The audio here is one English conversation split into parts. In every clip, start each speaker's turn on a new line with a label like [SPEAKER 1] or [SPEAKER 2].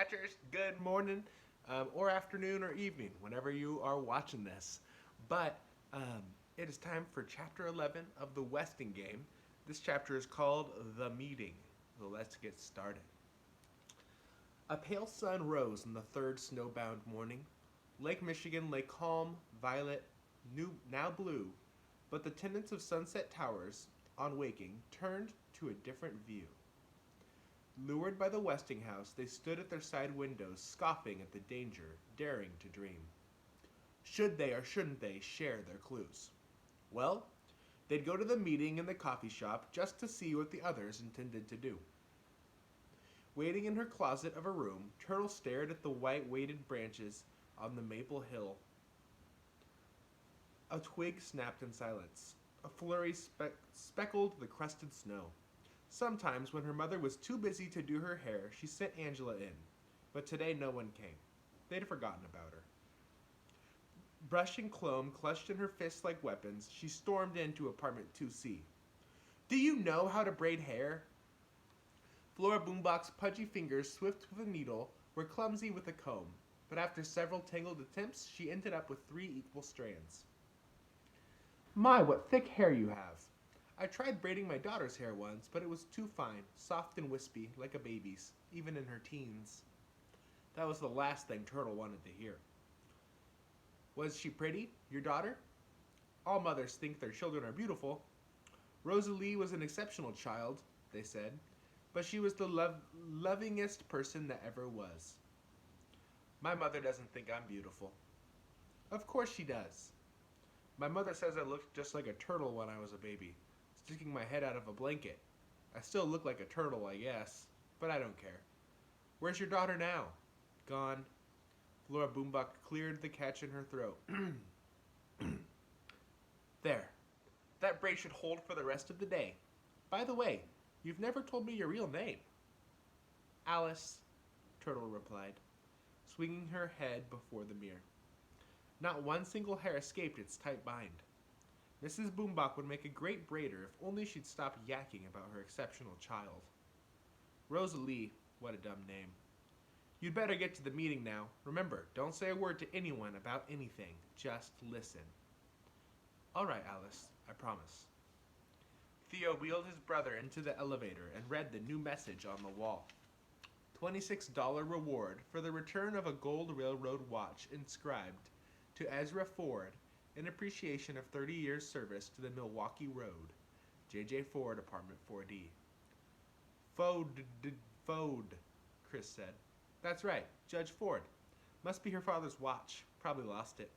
[SPEAKER 1] Catchers, good morning, or afternoon, or evening, whenever you are watching this. But it is time for Chapter 11 of the Westing game. This chapter is called The Meeting. So let's get started. A pale sun rose on the third snowbound morning. Lake Michigan lay calm, violet, now blue, but the tenants of Sunset Towers, on waking, turned to a different view. Lured by the Westinghouse, they stood at their side windows, scoffing at the danger, daring to dream. Should they or shouldn't they share their clues? Well, they'd go to the meeting in the coffee shop just to see what the others intended to do. Waiting in her closet of a room, Turtle stared at the white weighted branches on the maple hill. A twig snapped in silence. A flurry speckled the crusted snow. Sometimes, when her mother was too busy to do her hair, she sent Angela in. But today no one came. They'd forgotten about her. Brush and comb clutched in her fists like weapons, she stormed into apartment 2C. Do you know how to braid hair? Flora Boombox's pudgy fingers, swift with a needle, were clumsy with a comb, but after several tangled attempts, she ended up with 3 equal strands. My, what thick hair you have! I tried braiding my daughter's hair once, but it was too fine, soft and wispy, like a baby's, even in her teens. That was the last thing Turtle wanted to hear. Was she pretty, your daughter? All mothers think their children are beautiful. Rosalie was an exceptional child, they said, but she was the lovingest person that ever was. My mother doesn't think I'm beautiful. Of course she does. My mother says I looked just like a turtle when I was a baby, sticking my head out of a blanket. I still look like a turtle, I guess, but I don't care. Where's your daughter now? Gone. Flora Boombox cleared the catch in her throat. There. That braid should hold for the rest of the day. By the way, you've never told me your real name. Alice, Turtle replied, swinging her head before the mirror. Not one single hair escaped its tight bind. Mrs. Boombox would make a great braider if only she'd stop yakking about her exceptional child. Rosalie, what a dumb name. You'd better get to the meeting now. Remember, don't say a word to anyone about anything. Just listen. All right, Alice, I promise. Theo wheeled his brother into the elevator and read the new message on the wall. $26 reward for the return of a gold railroad watch inscribed to Ezra Ford in appreciation of 30 years' service to the Milwaukee Road. J.J. Ford, Apartment 4D. Fode, Chris said. That's right, Judge Ford. Must be her father's watch. Probably lost it.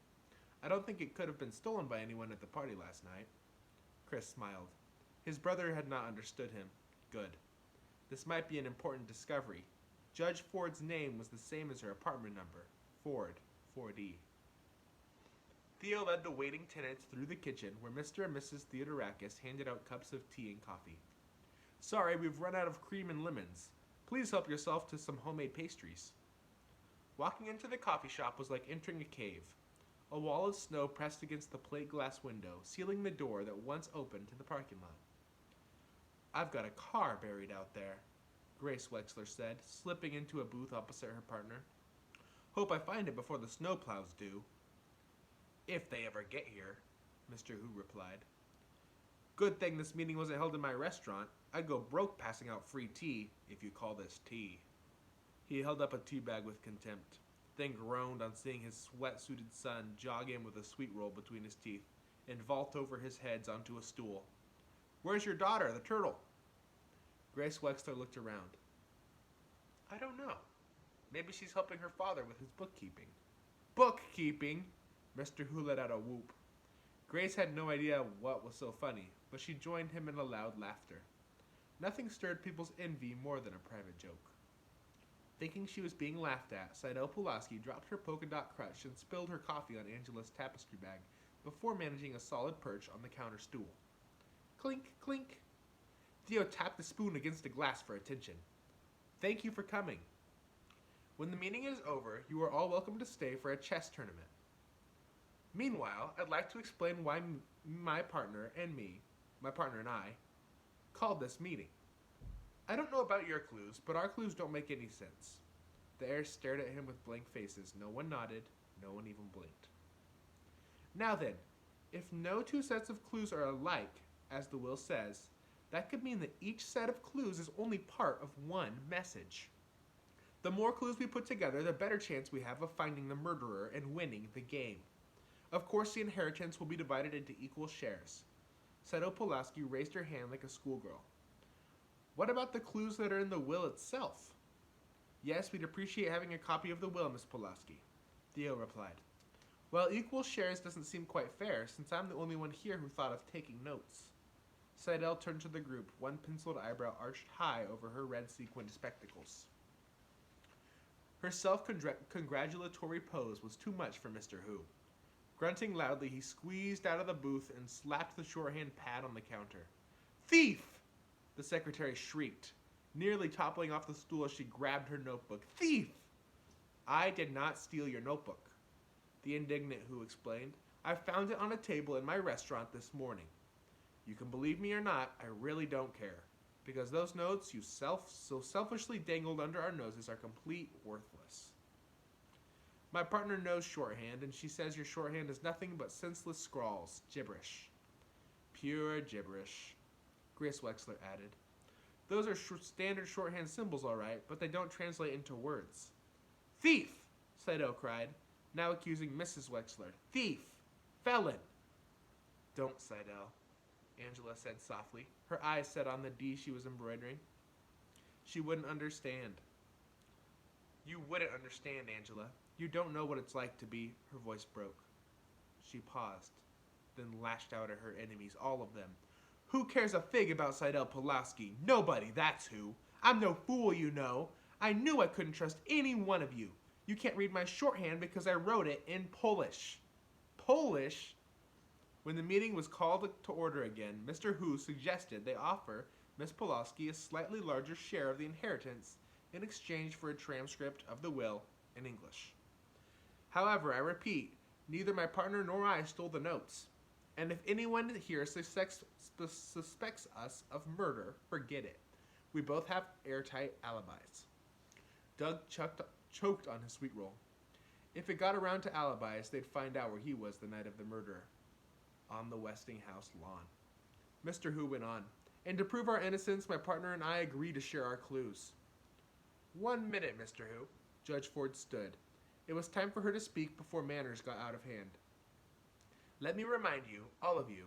[SPEAKER 1] I don't think it could have been stolen by anyone at the party last night. Chris smiled. His brother had not understood him. Good. This might be an important discovery. Judge Ford's name was the same as her apartment number. Ford, 4D. Theo led the waiting tenants through the kitchen where Mr. and Mrs. Theodorakis handed out cups of tea and coffee. Sorry, we've run out of cream and lemons. Please help yourself to some homemade pastries. Walking into the coffee shop was like entering a cave. A wall of snow pressed against the plate glass window, sealing the door that once opened to the parking lot. I've got a car buried out there, Grace Wexler said, slipping into a booth opposite her partner. Hope I find it before the snowplows do. If they ever get here, Mr. Hu replied. Good thing this meeting wasn't held in my restaurant. I'd go broke passing out free tea, if you call this tea. He held up a tea bag with contempt, then groaned on seeing his sweat-suited son jog in with a sweet roll between his teeth and vault over his heads onto a stool. Where's your daughter, the turtle? Grace Wexler looked around. I don't know. Maybe she's helping her father with his bookkeeping. Bookkeeping? Mr. Hu let out a whoop. Grace had no idea what was so funny, but she joined him in a loud laughter. Nothing stirred people's envy more than a private joke. Thinking she was being laughed at, Seidel Pulaski dropped her polka dot crutch and spilled her coffee on Angela's tapestry bag before managing a solid perch on the counter stool. Clink, clink. Theo tapped the spoon against a glass for attention. Thank you for coming. When the meeting is over, you are all welcome to stay for a chess tournament. Meanwhile, I'd like to explain why my partner and I, called this meeting. I don't know about your clues, but our clues don't make any sense. The heirs stared at him with blank faces. No one nodded. No one even blinked. Now then, if no two sets of clues are alike, as the will says, that could mean that each set of clues is only part of one message. The more clues we put together, the better chance we have of finding the murderer and winning the game. Of course, the inheritance will be divided into equal shares. Saito Pulaski raised her hand like a schoolgirl. What about the clues that are in the will itself? Yes, we'd appreciate having a copy of the will, Miss Pulaski, Theo replied. Well, equal shares doesn't seem quite fair, since I'm the only one here who thought of taking notes. Seidel turned to the group, one penciled eyebrow arched high over her red sequined spectacles. Her self-congratulatory pose was too much for Mr. Hu. Grunting loudly, he squeezed out of the booth and slapped the shorthand pad on the counter. Thief! The secretary shrieked, nearly toppling off the stool as she grabbed her notebook. Thief! I did not steal your notebook, the indignant Hu explained. I found it on a table in my restaurant this morning. You can believe me or not, I really don't care, because those notes you so selfishly dangled under our noses are complete worthless. My partner knows shorthand, and she says your shorthand is nothing but senseless scrawls, gibberish. Pure gibberish, Grace Wexler added. Those are standard shorthand symbols, all right, but they don't translate into words. Thief! Saito cried, now accusing Mrs. Wexler. Thief! Felon! Don't, Seidel, Angela said softly, her eyes set on the D she was embroidering. She wouldn't understand. You wouldn't understand, Angela. You don't know what it's like to be... Her voice broke. She paused, then lashed out at her enemies, all of them. Who cares a fig about Seidel Pulaski? Nobody, that's who. I'm no fool, you know. I knew I couldn't trust any one of you. You can't read my shorthand because I wrote it in Polish. Polish? When the meeting was called to order again, Mr. Hu suggested they offer Miss Pulaski a slightly larger share of the inheritance in exchange for a transcript of the will in English. However, I repeat, neither my partner nor I stole the notes. And if anyone here suspects us of murder, forget it. We both have airtight alibis. Doug choked on his sweet roll. If it got around to alibis, they'd find out where he was the night of the murder. On the Westinghouse lawn. Mr. Hu went on. And to prove our innocence, my partner and I agree to share our clues. 1 minute, Mr. Hu. Judge Ford stood. It was time for her to speak before manners got out of hand. Let me remind you, all of you,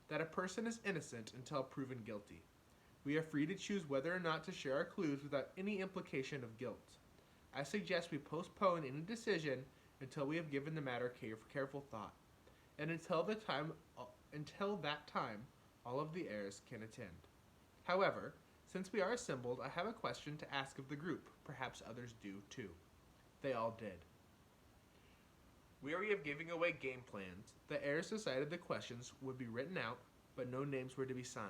[SPEAKER 1] that a person is innocent until proven guilty. We are free to choose whether or not to share our clues without any implication of guilt. I suggest we postpone any decision until we have given the matter careful thought, and until that time, all of the heirs can attend. However, since we are assembled, I have a question to ask of the group. Perhaps others do too. They all did. Weary of giving away game plans, the heirs decided the questions would be written out, but no names were to be signed.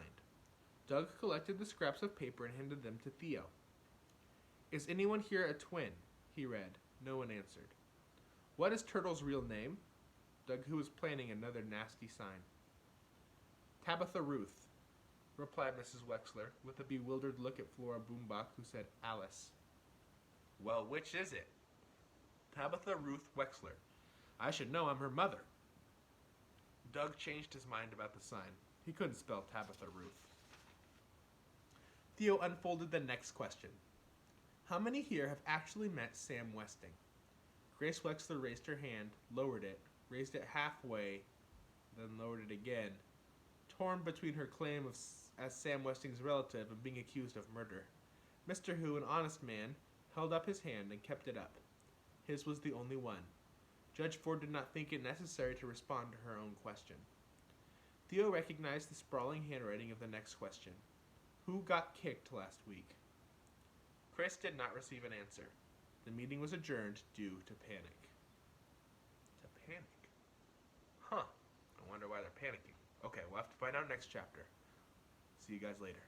[SPEAKER 1] Doug collected the scraps of paper and handed them to Theo. Is anyone here a twin? He read. No one answered. What is Turtle's real name? Doug, who was planning another nasty sign. Tabitha Ruth, replied Mrs. Wexler, with a bewildered look at Flora Boombach, who said Alice. Well, which is it? Tabitha Ruth Wexler. I should know, I'm her mother. Doug changed his mind about the sign. He couldn't spell Tabitha Ruth. Theo unfolded the next question. How many here have actually met Sam Westing? Grace Wexler raised her hand, lowered it, raised it halfway, then lowered it again, torn between her claim as Sam Westing's relative and being accused of murder. Mr. Hu, an honest man, held up his hand and kept it up. His was the only one. Judge Ford did not think it necessary to respond to her own question. Theo recognized the sprawling handwriting of the next question. Who got kicked last week? Chris did not receive an answer. The meeting was adjourned due to panic. To panic? Huh. I wonder why they're panicking. Okay, we'll have to find out next chapter. See you guys later.